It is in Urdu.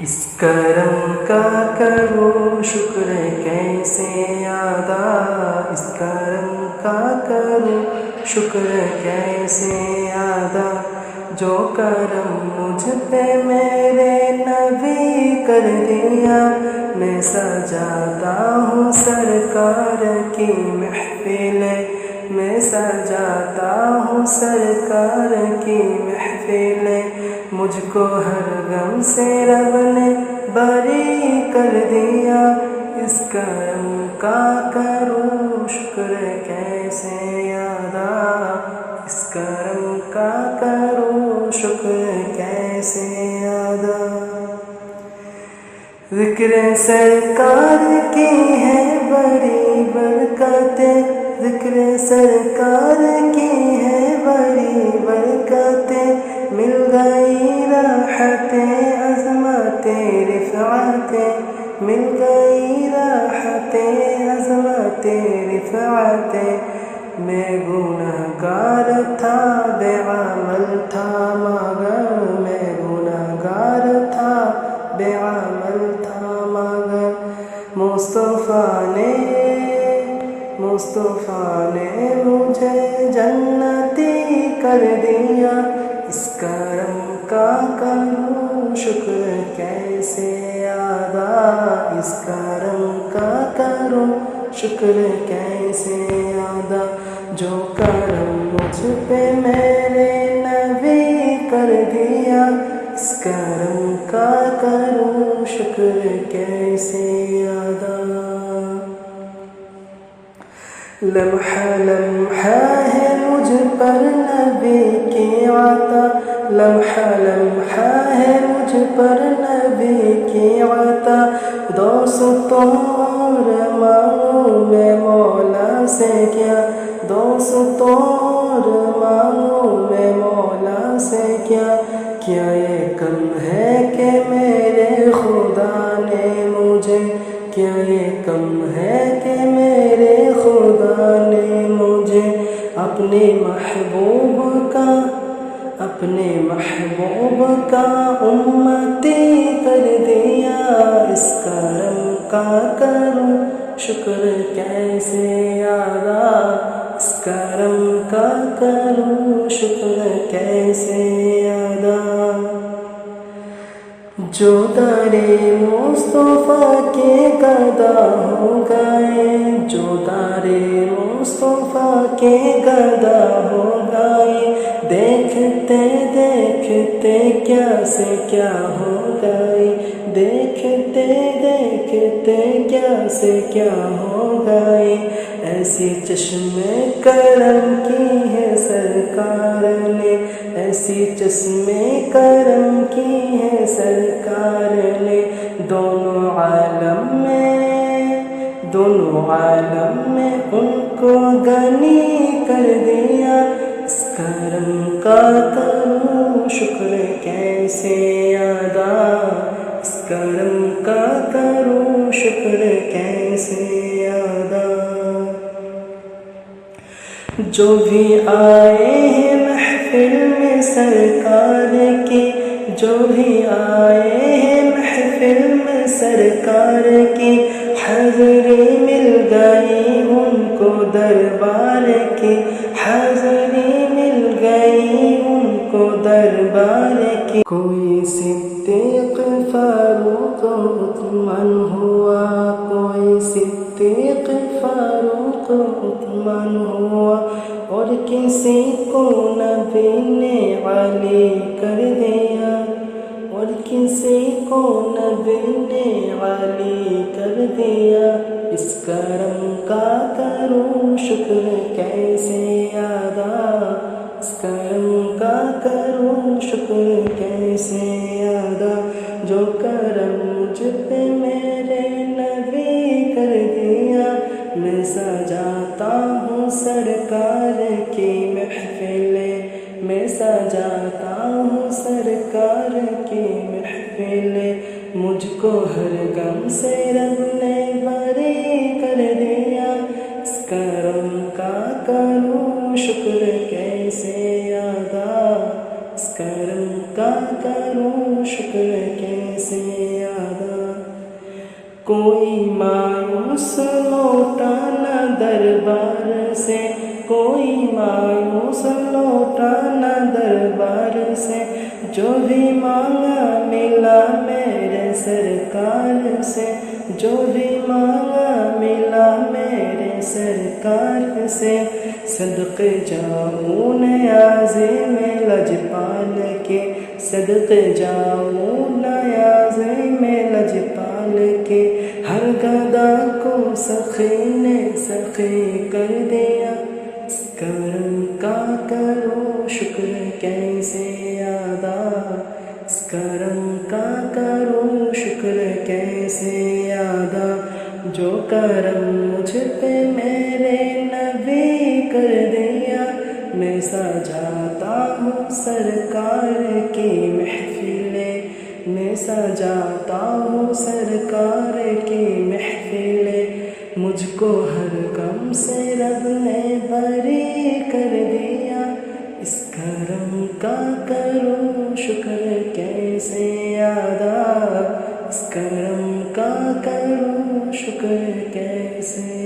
اس کرم کا کرو شکر کیسے ادا، اس کرم کا کرو شکر کیسے ادا، جو کرم مجھ پہ میرے نبی کر دیا۔ میں سجاتا ہوں سرکار کی محفل، میں سجاتا ہوں سرکار کی محفل، مجھ کو ہر غم سے رب نے بری کر دیا۔ اس کرم کا کروں شکر کیسے ادا، اس کرم کا کروں شکر کیسے ادا۔ ذکر سرکار کی ہے بڑی برکتیں، ذکر سرکار کی ہے بڑی برکتیں، مل گئی راحتیں عظمتیں رفعتیں، مل گئی راحتیں عظمتیں رفعتیں۔ میں گنہگار تھا بے عمل تھا مگر، میں گنہگار تھا بے عمل تھا مگر، مصطفیٰ نے مجھے جنتی کر دیا۔ اس کرم کا کروں شکر کیسے ادا، اس کرم کا کروں شکر کیسے ادا، جو کرم مجھ پہ میرے نبی کر دیا۔ اس کرم کا کروں شکر کیسے ادا۔ لمحہ لمحہ ہے مجھ پر نبی کی عطا، لمحہ لمحہ ہے مجھ پر نبی کی عطا، دوست اور مانگوں میں مولا سے کیا، دوست اور مانگوں میں مولا سے کیا، کیا یہ کم ہے کہ میرے خدا نے مجھے، کیا یہ کم ہے کہ میرے خدا نے مجھے اپنے محبوب کا امتی کر دیا۔ اس کرم کا کروں شکر کیسے ادا، اس کرم کا کروں شکر کیسے ادا۔ جو در مصطفیٰ کے گدا ہو گئے، جو در مصطفیٰ کے گدا ہو گئے، دیکھتے دیکھتے کیا سے کیا ہو گئے، دیکھتے دیکھتے کیا سے کیا ہو گئے۔ ایسی چشم کرم کی ہے سرکار نے، ایسی چشم کرم کی ہے سرکار نے، دونوں عالم میں ان کو غنی کر دیا۔ اس کرم کا کروں شکر کیسے ادا، اس کرم کا کروں شکر کیسے ادا۔ جو بھی آئے ہیں محفل میں سرکار کی، جو بھی آئے ہیں محفل میں سرکار کی، حاضری مل گئی ان کو دربار کی، حاضری مل گئی ان کو دربار کی۔ کوئی صدیق فاروق عثمان ہوا، کوئی صدیق فاروق عثمان ہوا، اور کسی کو نبی نے علی کر دیا، اور کسی کو نبی نے علی کر دیا۔ اس کرم کا کروں شکر کیسے ادا، اس کرم کا کروں شکر کیسے ادا، جو کرم مجھ پہ میرے نبی کر دیا۔ میں سجاتا ہوں سرکار کی محفل، میں سجاتا ہوں سرکار کی محفل، مجھ کو ہر غم سے رب نے بری کر دیا۔ اس کرم کا کروں شکر کیسے ادا، اس کرم کا کروں شکر کیسے کوئی مایوس لوٹا نہ دربار سے، کوئی مایوس لوٹا نہ دربار سے، جو بھی مانگا ملا میرے سرکار سے، جو بھی مانگا ملا میرے سرکار سے۔ صدقے جاؤں نیاز میں لجپال کے، صدقے جاؤں نیاز میں لجپال کے، ہر گدا کو سخی نے سخی کر دیا، اس کرم کا کرو شکر کیسے ادا، اس کرم کا کرو شکر کیسے ادا، جو کرم مجھ پہ میرے نبی کر دیا، میں سجاتا ہوں سرکار کی محفلیں، میں سجاتا ہوں سرکار کی محفلیں، مجھ کو ہر غم سے رب نے بری کر دیا، اس کرم کا کرو شکر کیسے ادا، اس کرم کا کرو شکر کیسے